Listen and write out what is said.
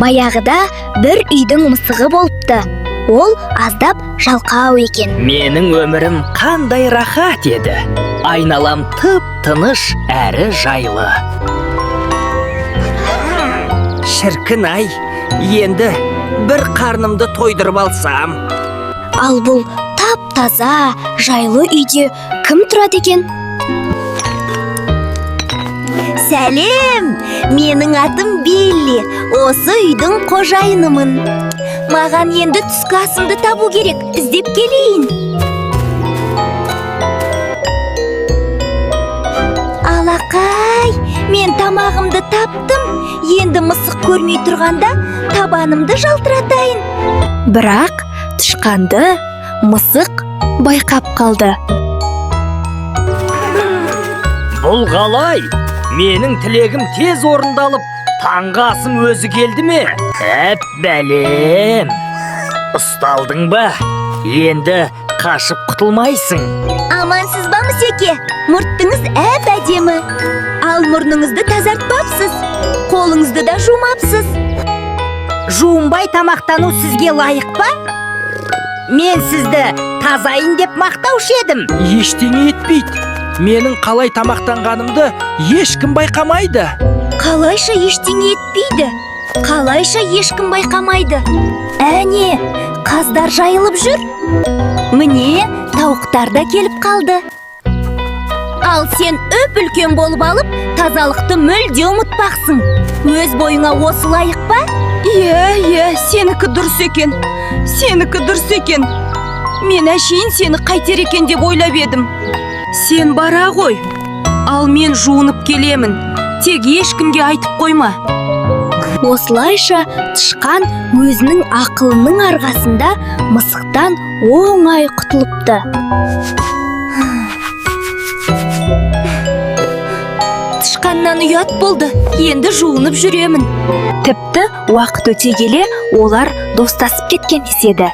Баяғыда бір үйдің мысығы болыпты. Ол аздап жалқау екен. Менің өмірім қандай рахат еді. Айналам тып-тыныш әрі жайлы. Шіркін-ай, енді бір қарнымды тойдырып алсам. Ал бұл тап-таза, жайлы үйде кім тұрады екен? Сәлем, менің атым Билли, осы үйдің қожайынымын. Маған енді түскі асымды табу керек, іздеп келейін. Алақай, мен тамағымды таптым. Енді мысық көрмей тұрғанда табанымды жалтыратайын. Бірақ тышқанды мысық байқап қалды. Бұл қалай? Менің тілегім тез орындалып, таңғы асым өзі келді ме? Әп бәлем! Ұсталдың ба? Енді қашып құтылмайсың. Амансыз ба, Мүсеке? Мұрттыңыз әп әдемі. Ал мұрныңызды тазартпапсыз, қолыңызды да жумапсыз. Жуынбай тамақтану сізге лайық па? Мен сізді тазайын деп мақтаушы едім. Ештеңе етпейді. Менің қалай тамақтанғанымды ешкім байқамайды. Қалайша ештеңе етпейді? Қалайша ешкім байқамайды? Әне, қаздар жайылып жүр. Міне, тауықтар да келіп қалды. Ал сен өп-үлкен болып алып, тазалықты мүлде ұмытпақсың. Өз бойыңа осы лайық па? Иә, сенікі дұрыс екен. Мен әшейін сені қайтер екен деп ойлап едім. Сен бара ғой, ал мен жуынып келемін. Тек ешкімге айтып қойма. Осылайша тышқан өзінің ақылының арқасында мысықтан оңай құтылыпты. Тышқаннан ұят болды, енді жуынып жүремін. Тіпті уақыт өте келе олар достасып кеткен деседі.